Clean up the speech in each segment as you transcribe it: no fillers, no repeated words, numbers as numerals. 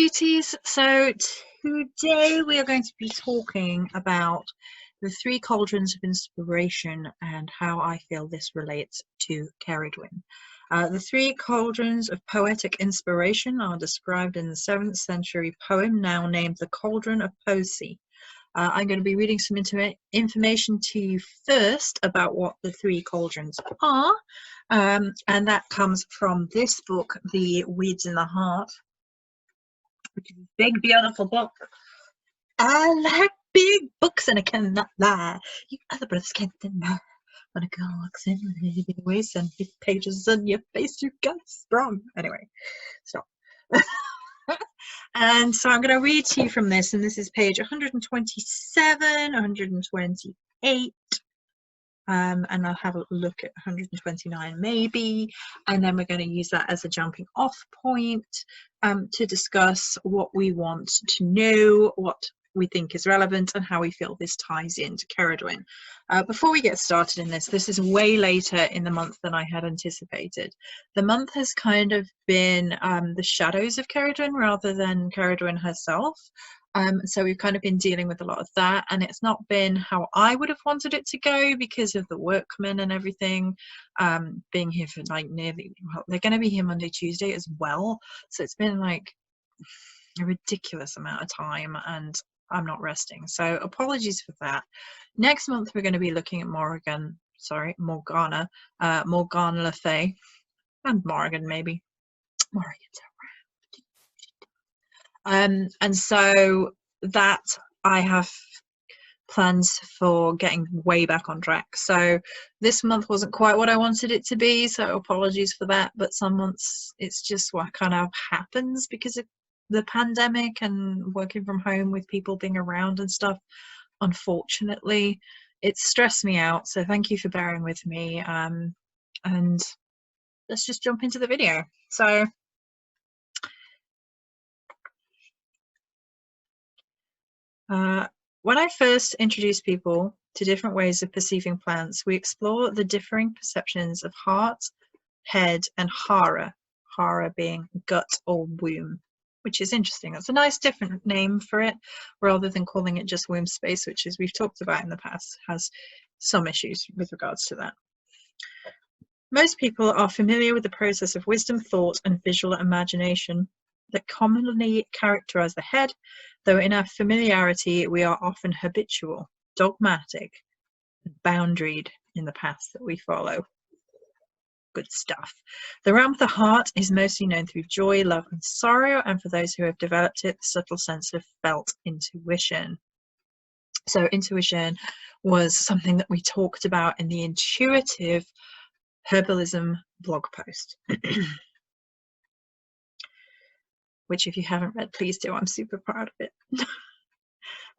beauties. So today we are going to be talking about the 3 cauldrons of inspiration and how I feel this relates to Keridwen. The 3 cauldrons of poetic inspiration are described in the 7th century poem now named the Cauldron of Poesy. I'm going to be reading some information to you first about what the 3 cauldrons are, and that comes from this book, The Weeds in the Heart, which is a big, beautiful book. I like big books, and I cannot lie. You other brothers can't deny. When a girl walks in with a big waist and 50 pages on your face, you got sprung. Anyway, stop. And so I'm going to read to you from this, and this is page 127, 128, and I'll have a look at 129 maybe, and then we're going to use that as a jumping off point to discuss what we want to know, what we think is relevant, and how we feel this ties into Keridwen. Before we get started in this is way later in the month than I had anticipated. The month has kind of been the shadows of Keridwen rather than Keridwen herself. So we've kind of been dealing with a lot of that, and it's not been how I would have wanted it to go because of the workmen and everything being here for like nearly, well, they're going to be here Monday, Tuesday as well. So it's been like a ridiculous amount of time, and I'm not resting. So apologies for that. Next month we're going to be looking at Morgana, Morgana Le Fay, and Morgan maybe. Morgan's around. And so that I have plans for getting way back on track. So this month wasn't quite what I wanted it to be, so apologies for that. But some months it's just what kind of happens because of the pandemic and working from home with people being around and stuff. Unfortunately, it's stressed me out, so thank you for bearing with me, and let's just jump into the video. So when I first introduce people to different ways of perceiving plants, we explore the differing perceptions of heart, head, and hara being gut or womb, which is interesting. That's a nice different name for it rather than calling it just womb space, which, as we've talked about in the past, has some issues with regards to that. Most people are familiar with the process of wisdom, thought, and visual imagination that commonly characterize the head, though in our familiarity we are often habitual, dogmatic, and boundaried in the paths that we follow. Good stuff. The realm of the heart is mostly known through joy, love, and sorrow, and for those who have developed it, the subtle sense of felt intuition. So intuition was something that we talked about in the intuitive herbalism blog post, which if you haven't read, please do. I'm super proud of it.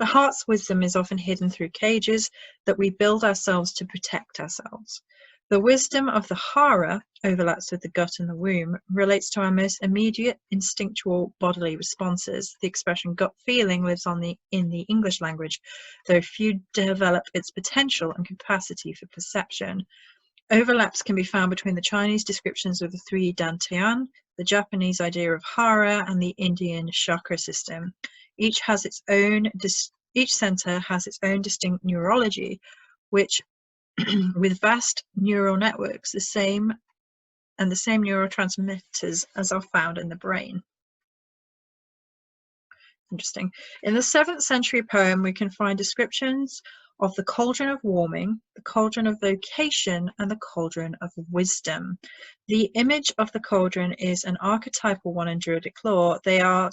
The heart's wisdom is often hidden through cages that we build ourselves to protect ourselves. The wisdom of the hara overlaps with the gut and the womb, relates to our most immediate instinctual bodily responses. The expression gut feeling lives on in the English language, though few develop its potential and capacity for perception. Overlaps can be found between the Chinese descriptions of the 3 dantian, the Japanese idea of hara, and the Indian chakra system. Each center has its own distinct neurology, which with vast neural networks, the same neurotransmitters as are found in the brain. Interesting. In the 7th century poem, we can find descriptions of the cauldron of warming, the cauldron of vocation, and the cauldron of wisdom. The image of the cauldron is an archetypal one in Druidic lore. They are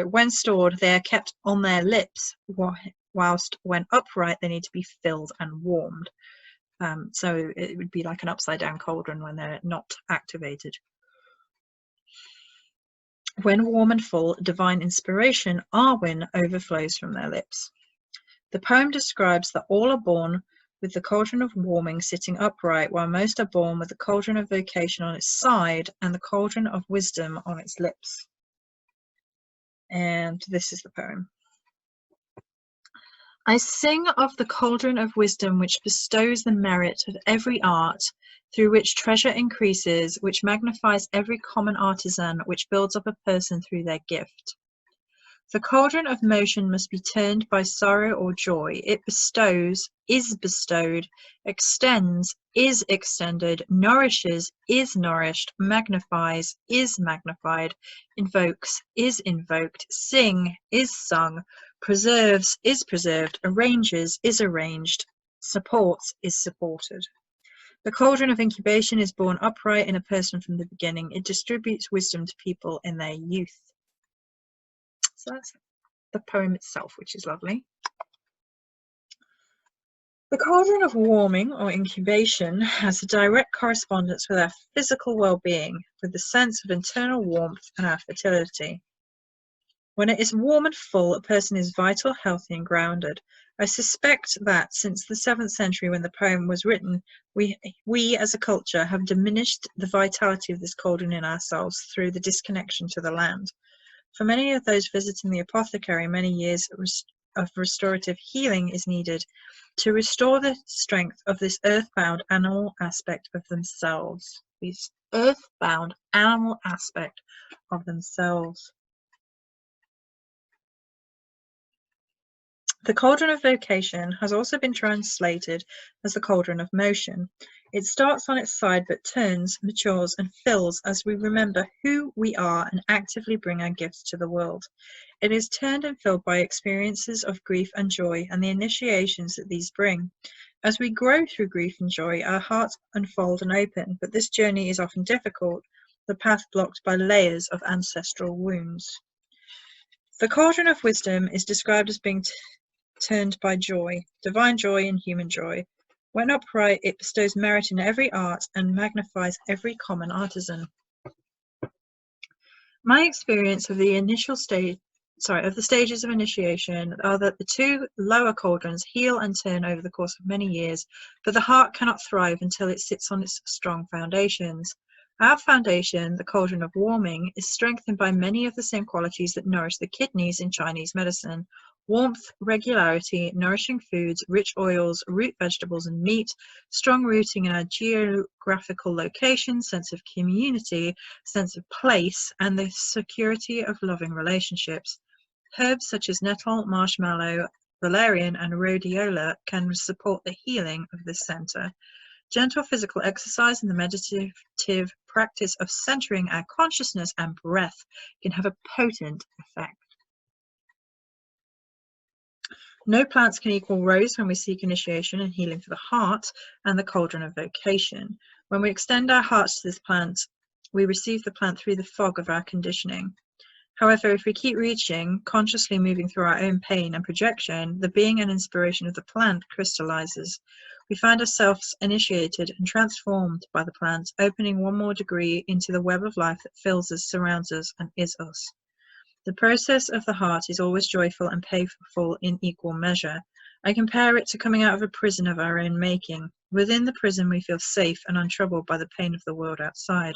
when stored, they are kept on their lips, whilst when upright, they need to be filled and warmed. So it would be like an upside down cauldron when they're not activated. When warm and full, divine inspiration, Arwen, overflows from their lips. The poem describes that all are born with the cauldron of warming sitting upright, while most are born with the cauldron of vocation on its side and the cauldron of wisdom on its lips. And this is the poem. I sing of the cauldron of wisdom which bestows the merit of every art, through which treasure increases, which magnifies every common artisan, which builds up a person through their gift. The cauldron of motion must be turned by sorrow or joy. It bestows, is bestowed, extends, is extended, nourishes, is nourished, magnifies, is magnified, invokes, is invoked, sing, is sung, preserves, is preserved, arranges, is arranged, supports, is supported. The cauldron of incubation is born upright in a person from the beginning. It distributes wisdom to people in their youth. So that's the poem itself, which is lovely. The cauldron of warming or incubation has a direct correspondence with our physical well-being, with the sense of internal warmth and our fertility. When it is warm and full, a person is vital, healthy, and grounded. I suspect that since the 7th century, when the poem was written, we as a culture have diminished the vitality of this cauldron in ourselves through the disconnection to the land. For many of those visiting the apothecary, many years of restorative healing is needed to restore the strength of this earthbound animal aspect of themselves. This earthbound animal aspect of themselves. The cauldron of vocation has also been translated as the cauldron of motion. It starts on its side but turns, matures, and fills as we remember who we are and actively bring our gifts to the world. It is turned and filled by experiences of grief and joy and the initiations that these bring. As we grow through grief and joy, our hearts unfold and open, but this journey is often difficult, the path blocked by layers of ancestral wounds. The cauldron of wisdom is described as being turned by joy, divine joy and human joy. When upright, it bestows merit in every art and magnifies every common artisan. My experience of the stages of initiation are that the two lower cauldrons heal and turn over the course of many years, but the heart cannot thrive until it sits on its strong foundations. Our foundation, the cauldron of warming, is strengthened by many of the same qualities that nourish the kidneys in Chinese medicine. Warmth, regularity, nourishing foods, rich oils, root vegetables and meat, strong rooting in our geographical location, sense of community, sense of place, and the security of loving relationships. Herbs such as nettle, marshmallow, valerian, and rhodiola can support the healing of this center. Gentle physical exercise and the meditative practice of centering our consciousness and breath can have a potent effect. No plants can equal rose when we seek initiation and healing for the heart and the cauldron of vocation. When we extend our hearts to this plant, we receive the plant through the fog of our conditioning. However, if we keep reaching, consciously moving through our own pain and projection, the being and inspiration of the plant crystallizes. We find ourselves initiated and transformed by the plant, opening one more degree into the web of life that fills us, surrounds us, and is us. The process of the heart is always joyful and painful in equal measure. I compare it to coming out of a prison of our own making. Within the prison, we feel safe and untroubled by the pain of the world outside.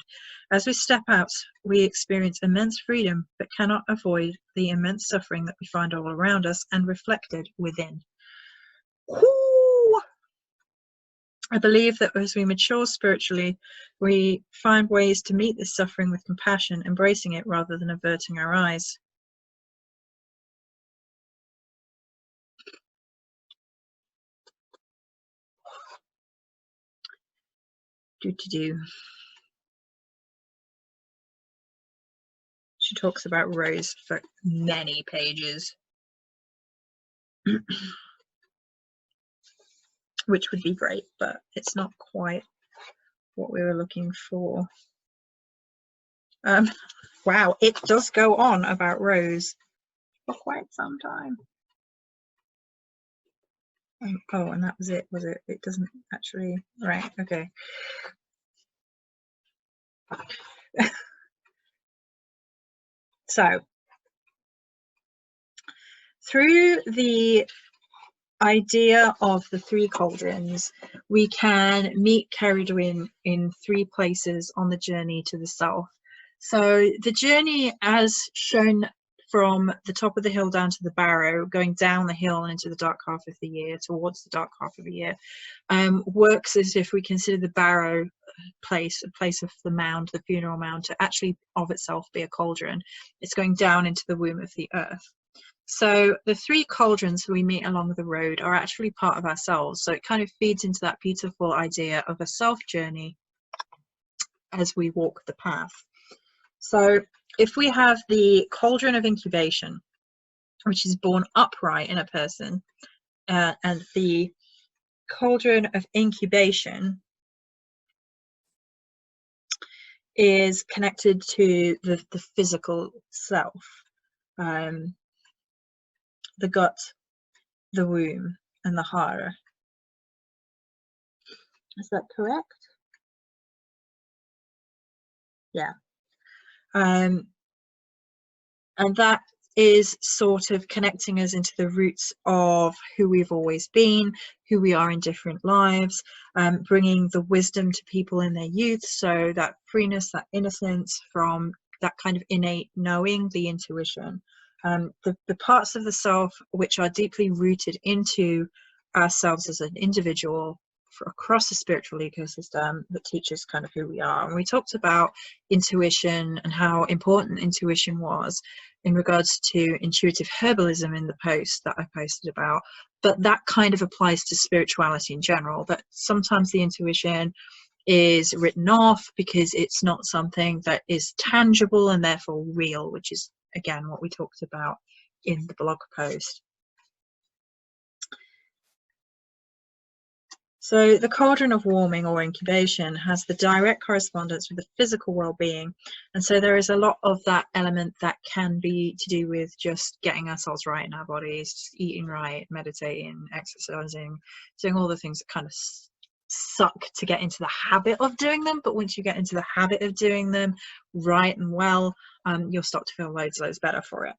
As we step out, we experience immense freedom, but cannot avoid the immense suffering that we find all around us and reflected within. Whoo! I believe that as we mature spiritually, we find ways to meet this suffering with compassion, embracing it rather than averting our eyes. She talks about rose for many pages, which would be great, but it's not quite what we were looking for. Wow, it does go on about rose for quite some time. Oh, and that was it, was it? It doesn't actually, right, okay. So, through the idea of the three cauldrons, we can meet Keridwen in three places on the journey to the south. So the journey as shown from the top of the hill down to the barrow, going down the hill and into the dark half of the year, towards the dark half of the year, works as if we consider the barrow place, a place of the mound, the funeral mound, to actually of itself be a cauldron. It's going down into the womb of the earth. So the 3 cauldrons we meet along the road are actually part of ourselves. So it kind of feeds into that beautiful idea of a self journey as we walk the path. So if we have the cauldron of incubation, which is born upright in a person, and the cauldron of incubation is connected to the physical self, the gut, the womb, and the hara. Is that correct? Yeah. And that is sort of connecting us into the roots of who we've always been, who we are in different lives, bringing the wisdom to people in their youth, so that freeness, that innocence from that kind of innate knowing, the intuition, the parts of the self which are deeply rooted into ourselves as an individual across the spiritual ecosystem, that teaches kind of who we are. And we talked about intuition and how important intuition was in regards to intuitive herbalism in the post that I posted about, but that kind of applies to spirituality in general, that sometimes the intuition is written off because it's not something that is tangible and therefore real, which is again what we talked about in the blog post. So the cauldron of warming or incubation has the direct correspondence with the physical well-being, and so there is a lot of that element that can be to do with just getting ourselves right in our bodies, just eating right, meditating, exercising, doing all the things that kind of suck to get into the habit of doing them, but once you get into the habit of doing them right and well, you'll start to feel loads better for it.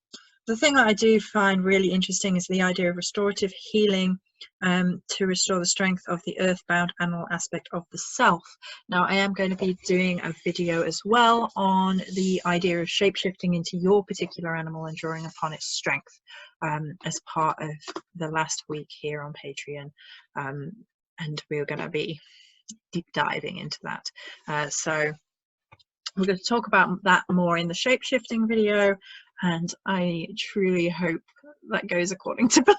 The thing that I do find really interesting is the idea of restorative healing, to restore the strength of the earthbound animal aspect of the self. Now I am going to be doing a video as well on the idea of shapeshifting into your particular animal and drawing upon its strength, as part of the last week here on Patreon, and we're going to be deep diving into that. So we're going to talk about that more in the shapeshifting video, and I truly hope that goes according to plan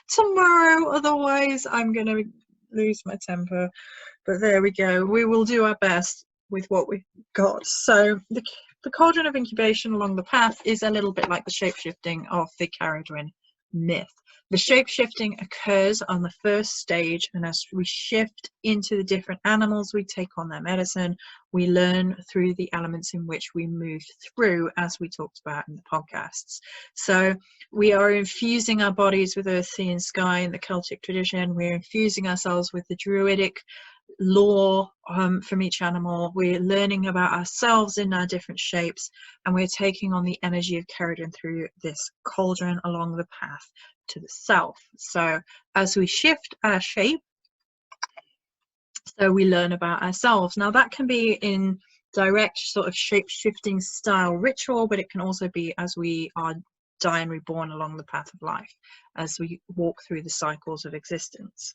tomorrow, otherwise I'm going to lose my temper. But there we go, we will do our best with what we've got. So the cauldron of incubation along the path is a little bit like the shapeshifting of the Keridwen myth. The shape-shifting occurs on the first stage, and as we shift into the different animals, we take on their medicine. We learn through the elements in which we move through, as we talked about in the podcasts. So we are infusing our bodies with earth, sea, and sky in the Celtic tradition. We're infusing ourselves with the druidic lore from each animal. We're learning about ourselves in our different shapes, and we're taking on the energy of Keridwen through this cauldron along the path to the self. So as we shift our shape, so we learn about ourselves. Now that can be in direct sort of shape-shifting style ritual, but it can also be as we are die and reborn along the path of life, as we walk through the cycles of existence.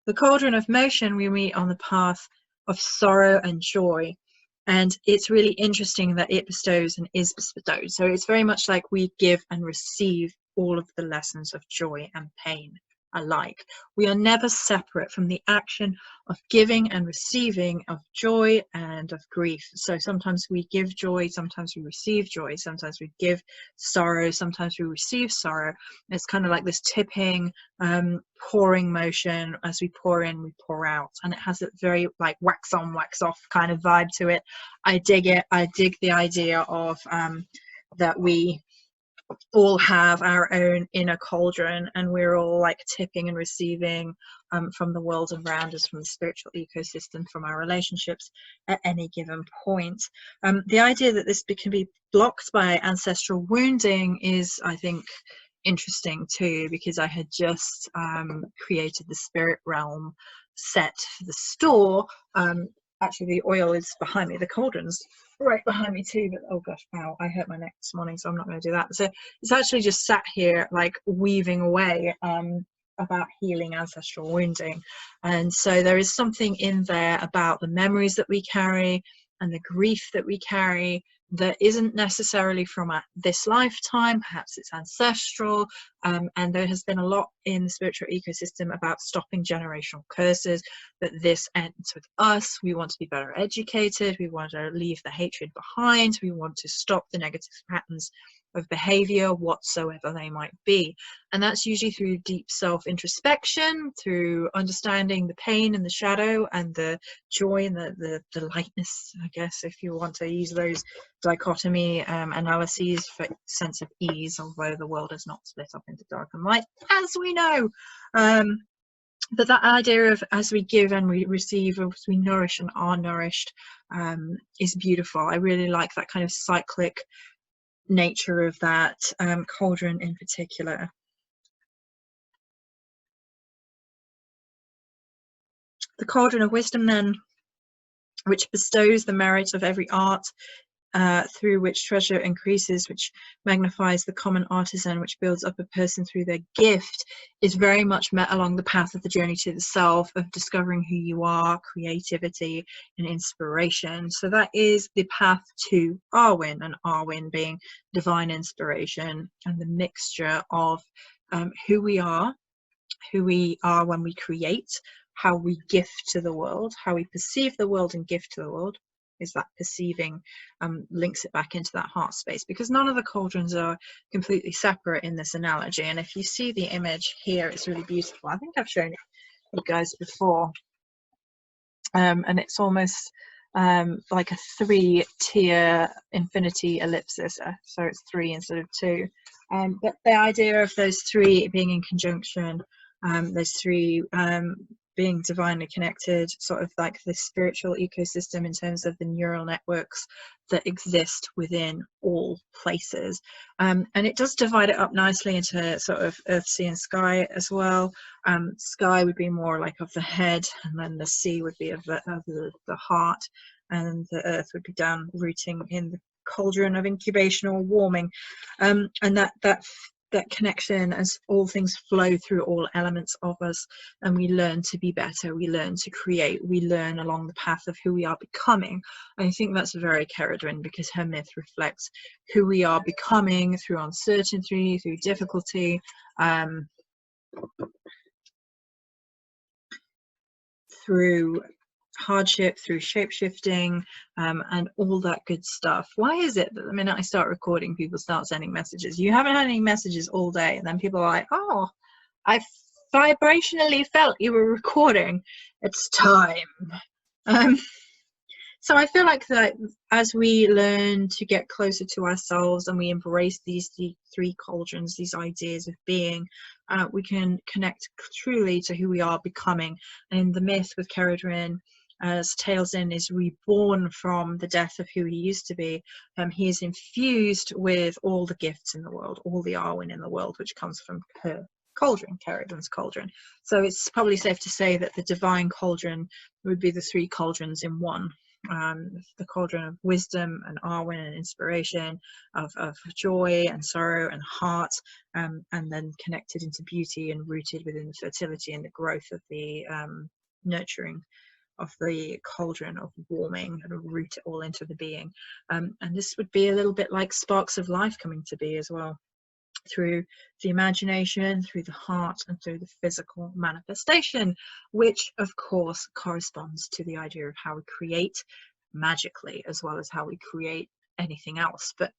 The cauldron of motion we meet on the path of sorrow and joy, and it's really interesting that it bestows and is bestowed. So it's very much like we give and receive all of the lessons of joy and pain alike. We are never separate from the action of giving and receiving of joy and of grief. So sometimes we give joy, sometimes we receive joy, sometimes we give sorrow, sometimes we receive sorrow. It's kind of like this tipping, pouring motion. As we pour in, we pour out, and it has a very like wax on, wax off kind of vibe to it. I dig it. I dig the idea of that we all have our own inner cauldron, and we're all like tipping and receiving from the world around us, from the spiritual ecosystem, from our relationships at any given point. The idea that this can be blocked by ancestral wounding is, I think, interesting too, because I had just created the spirit realm set for the store, actually the oil is behind me, the cauldron's right behind me too, but oh gosh, ow, I hurt my neck this morning, so I'm not going to do that. So it's actually just sat here like weaving away about healing ancestral wounding. And so there is something in there about the memories that we carry and the grief that we carry that isn't necessarily from this lifetime. Perhaps it's ancestral, and there has been a lot in the spiritual ecosystem about stopping generational curses, that this ends with us. We want to be better educated, we want to leave the hatred behind, we want to stop the negative patterns of behavior whatsoever they might be. And that's usually through deep self-introspection, through understanding the pain and the shadow and the joy and the lightness, I guess, if you want to use those dichotomy analyses for sense of ease, although the world is not split up into dark and light, as we know. But that idea of as we give and we receive, as we nourish and are nourished, is beautiful. I really like that kind of cyclic nature of that cauldron in particular. The cauldron of wisdom then, which bestows the merit of every art, through which treasure increases, which magnifies the common artisan, which builds up a person through their gift, is very much met along the path of the journey to the self, of discovering who you are, creativity and inspiration. So that is the path to Arwen, and Arwen being divine inspiration and the mixture of who we are when we create, how we gift to the world, how we perceive the world and gift to the world. Is that perceiving links it back into that heart space, because none of the cauldrons are completely separate in this analogy. And if you see the image here, it's really beautiful. I think I've shown it you guys before, and it's almost like a 3-tier infinity ellipsis, so it's 3 instead of 2, but the idea of those 3 being in conjunction, those 3 being divinely connected, sort of like the spiritual ecosystem in terms of the neural networks that exist within all places. And it does divide it up nicely into sort of earth, sea and sky as well. Sky would be more like of the head, and then the sea would be of the heart, and the earth would be down rooting in the cauldron of incubation or warming. And that connection, as all things flow through all elements of us, and we learn to be better, we learn to create, we learn along the path of who we are becoming. I think that's very Keridwen, because her myth reflects who we are becoming through uncertainty, through difficulty, through hardship, through shape-shifting, and all that good stuff. Why is it that the minute I start recording, people start sending messages? You haven't had any messages all day, and then people are like, oh, I vibrationally felt you were recording, it's time. So I feel like that as we learn to get closer to ourselves and we embrace these 3 cauldrons, these ideas of being, we can connect truly to who we are becoming. And the myth with Keridwen, as Taliesin is reborn from the death of who he used to be, he is infused with all the gifts in the world, all the Arwen in the world, which comes from her cauldron, Keridwen's cauldron. So it's probably safe to say that the divine cauldron would be the 3 cauldrons in one. The cauldron of wisdom and Arwen and inspiration, of joy and sorrow and heart, and then connected into beauty and rooted within the fertility and the growth of the nurturing of the cauldron of warming, and root it all into the being. And this would be a little bit like sparks of life coming to be as well, through the imagination, through the heart, and through the physical manifestation, which of course corresponds to the idea of how we create magically as well as how we create anything else. But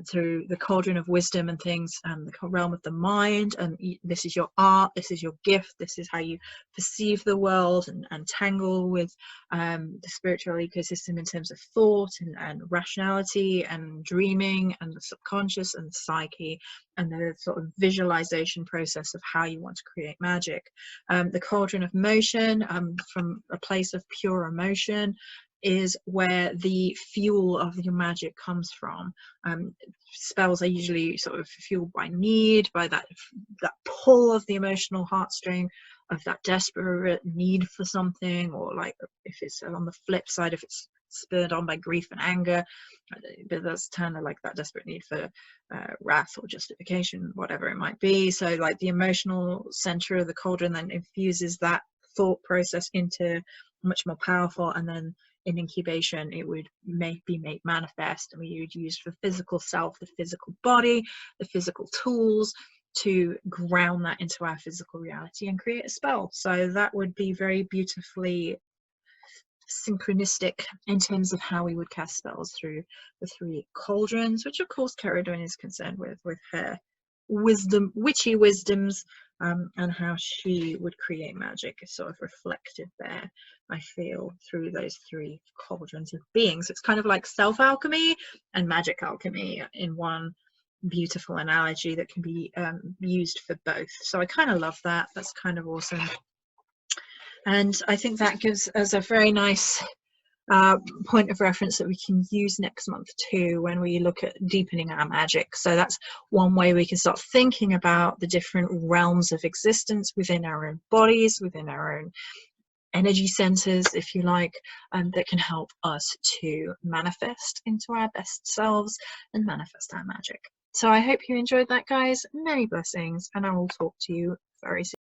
through the cauldron of wisdom and things, the realm of the mind, and this is your art, this is your gift, this is how you perceive the world and tangle with the spiritual ecosystem in terms of thought and rationality and dreaming and the subconscious and the psyche and the sort of visualization process of how you want to create magic. The cauldron of motion, from a place of pure emotion, is where the fuel of your magic comes from. Spells are usually sort of fueled by need, by that pull of the emotional heartstring, that desperate need for something, or like if it's on the flip side, if it's spurred on by grief and anger, but that's kind of like that desperate need for wrath or justification, whatever it might be. So like the emotional center of the cauldron then infuses that thought process into much more powerful, and then in incubation it would be made manifest, and we would use for physical self, the physical body, the physical tools, to ground that into our physical reality and create a spell. So that would be very beautifully synchronistic in terms of how we would cast spells through the 3 cauldrons, which of course Keridwen is concerned with her wisdom, witchy wisdoms, and how she would create magic is sort of reflected there, I feel, through those 3 cauldrons of beings. It's kind of like self-alchemy and magic alchemy in one beautiful analogy that can be used for both. So I kind of love that. That's kind of awesome. And I think that gives us a very nice point of reference that we can use next month too when we look at deepening our magic. So that's one way we can start thinking about the different realms of existence within our own bodies, within our own energy centers, if you like, that can help us to manifest into our best selves and manifest our magic. So I hope you enjoyed that, guys. Many blessings, and I will talk to you very soon.